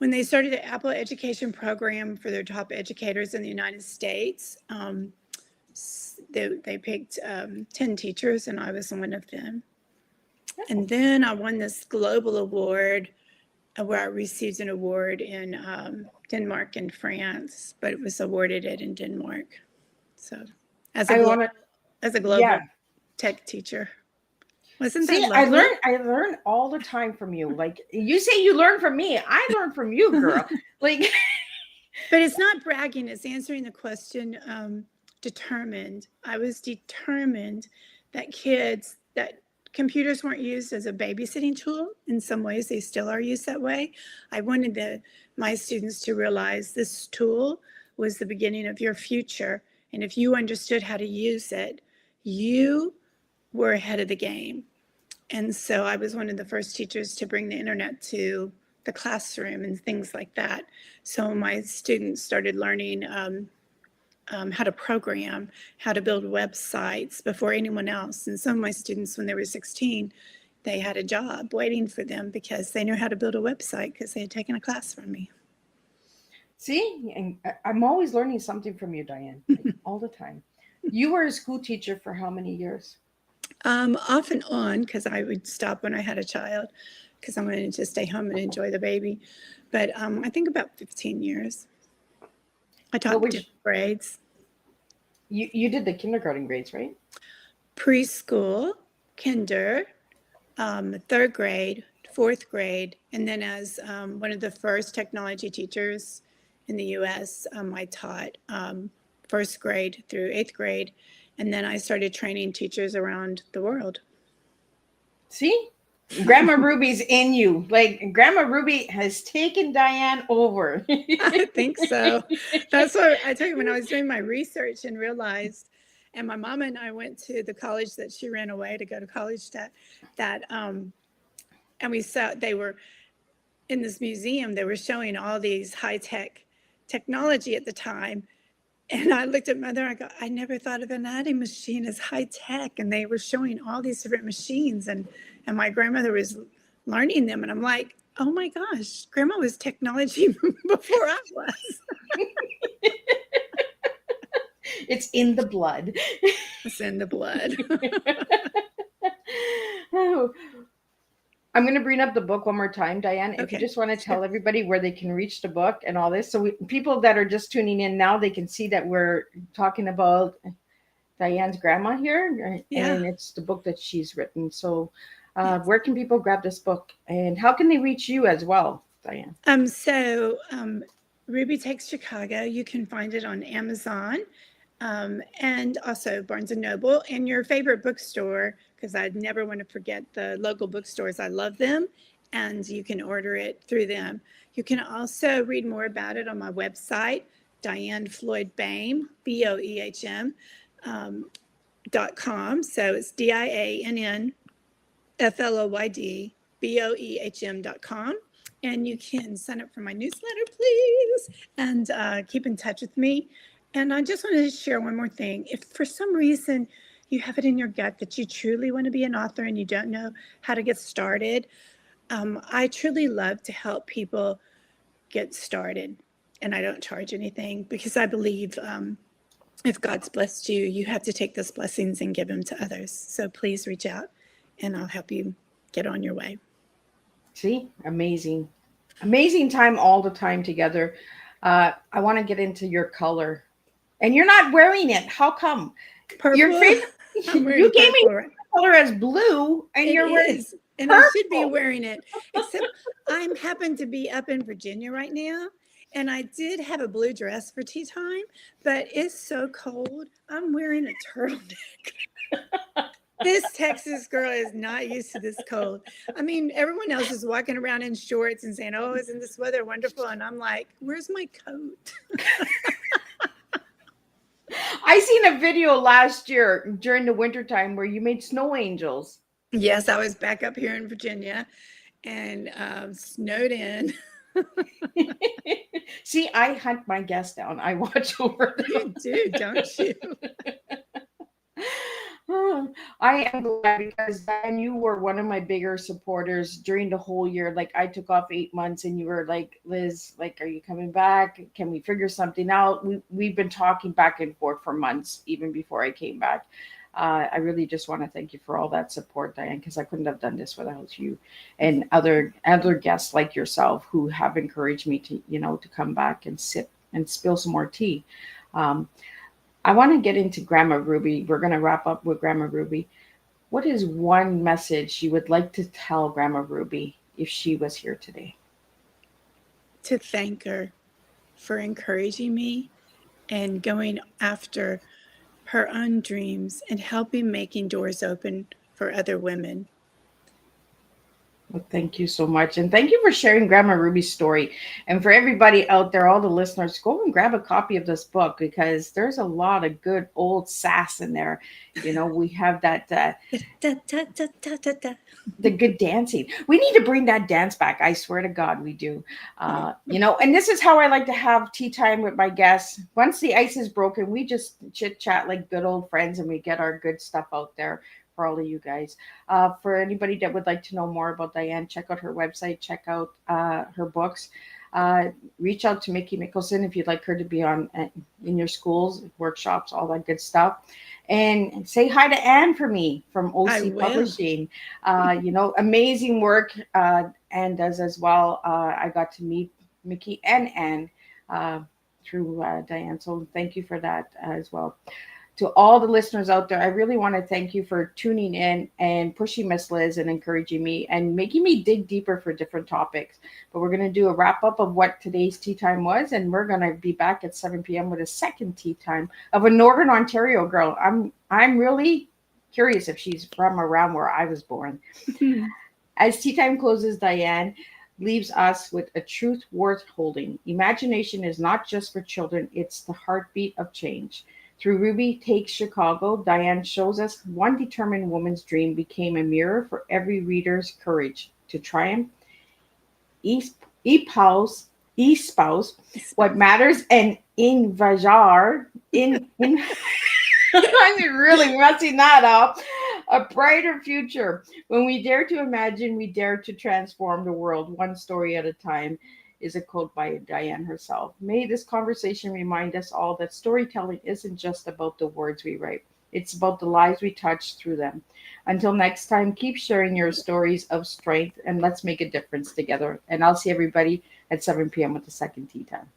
they started the Apple Education Program for their top educators in the United States, they picked 10 teachers, and I was one of them. And then I won this global award where I received an award in Denmark and France, but it was awarded it in Denmark. So as a global tech teacher. Wasn't that lovely? I learn all the time from you. Like, you say you learn from me. I learn from you, girl. Like, but it's not bragging. It's answering the question. Determined. I was determined that computers weren't used as a babysitting tool. In some ways, they still are used that way. I wanted my students to realize this tool was the beginning of your future. And if you understood how to use it, you were ahead of the game. And so I was one of the first teachers to bring the internet to the classroom and things like that. So my students started learning how to program, how to build websites before anyone else. And some of my students, when they were 16, they had a job waiting for them because they knew how to build a website because they had taken a class from me. See, and I'm always learning something from you, Diann, like, all the time. You were a school teacher for how many years? Off and on, because I would stop when I had a child because I wanted to stay home and enjoy the baby. But I think about 15 years. I taught different grades. You did the kindergarten grades, right? Preschool, kinder, third grade, fourth grade, and then as one of the first technology teachers in the U.S., I taught first grade through eighth grade, and then I started training teachers around the world. See? Grandma Ruby's in you. Like, Grandma Ruby has taken Diann over. I think so. That's what I tell you, when I was doing my research and realized, and my mom and I went to the college that she ran away to go to college and we saw, they were in this museum, they were showing all these high-tech technology at the time. And I looked at Mother, I go, I never thought of an adding machine as high-tech. And they were showing all these different machines, and my grandmother was learning them. And I'm like, Oh my gosh, Grandma was technology before I was. It's in the blood. It's in the blood. Oh, I'm going to bring up the book one more time, Diann. If you Okay, just want to sure. tell everybody where they can reach the book and all this. So people that are just tuning in now, they can see that we're talking about Diann's grandma here, Yeah. and it's the book that she's written. So where can people grab this book, and how can they reach you as well, Diann? So Ruby Takes Chicago, you can find it on Amazon, and also Barnes and Noble, and your favorite bookstore, because I never want to forget the local bookstores. I love them, and you can order it through them. You can also read more about it on my website, Diann Floyd Boehm, BOEHM, .com. So it's DIANNFLOYD BOEHM.com. And you can sign up for my newsletter, please, and keep in touch with me. And I just wanted to share one more thing. If for some reason you have it in your gut that you truly want to be an author and you don't know how to get started, I truly love to help people get started. And I don't charge anything because I believe if God's blessed you, you have to take those blessings and give them to others. So please reach out and I'll help you get on your way. See, amazing time all the time together. I want to get into your color, and you're not wearing it. How come? Purple. Your favorite, you gave me right? color as blue, and It you're wearing is, and purple. I should be wearing it, except I'm happen to be up in Virginia right now, and I did have a blue dress for tea time, but it's so cold. I'm wearing a turtleneck. This Texas girl is not used to this cold. I mean, everyone else is walking around in shorts and saying, "Oh, isn't this weather wonderful?" And I'm like, "Where's my coat?" I seen a video last year during the wintertime where you made snow angels. Yes, I was back up here in Virginia and snowed in. See, I hunt my guests down. I watch over them. You do, don't you? I am glad because then you were one of my bigger supporters during the whole year. Like I took off 8 months and you were like, Liz, like, are you coming back? Can we figure something out? We've been talking back and forth for months, even before I came back. I really just want to thank you for all that support, Diann, because I couldn't have done this without you and other guests like yourself who have encouraged me to, to come back and sit and spill some more tea. I want to get into Grandma Ruby. We're going to wrap up with Grandma Ruby. What is one message you would like to tell Grandma Ruby if she was here today? To thank her for encouraging me and going after her own dreams and helping making doors open for other women. Well, thank you so much. And thank you for sharing Grandma Ruby's story. And for everybody out there, all the listeners, go and grab a copy of this book because there's a lot of good old sass in there. We have that, the good dancing. We need to bring that dance back. I swear to God, we do. And this is how I like to have tea time with my guests. Once the ice is broken, we just chit chat like good old friends and we get our good stuff out there for all of you guys. For anybody that would like to know more about Diann, check out her website, check out her books. Reach out to Mickey Mickelson if you'd like her to be on in your schools, workshops, all that good stuff. And say hi to Anne for me from OC Publishing. Amazing work Anne does as well. I got to meet Mickey and Anne through Diann. So thank you for that as well. To all the listeners out there, I really want to thank you for tuning in and pushing Miss Liz and encouraging me and making me dig deeper for different topics. But we're going to do a wrap up of what today's tea time was, and we're going to be back at 7 p.m. with a second tea time of a Northern Ontario girl. I'm really curious if she's from around where I was born. As tea time closes, Diann leaves us with a truth worth holding. Imagination is not just for children, it's the heartbeat of change. Through Ruby Takes Chicago, Diann shows us one determined woman's dream became a mirror for every reader's courage to triumph, espouse what matters, and envisager I'm really messing that up. A brighter future. When we dare to imagine, we dare to transform the world one story at a time, is a quote by Diann herself. May this conversation remind us all that storytelling isn't just about the words we write. It's about the lives we touch through them. Until next time, keep sharing your stories of strength and let's make a difference together. And I'll see everybody at 7 p.m. with the second tea time.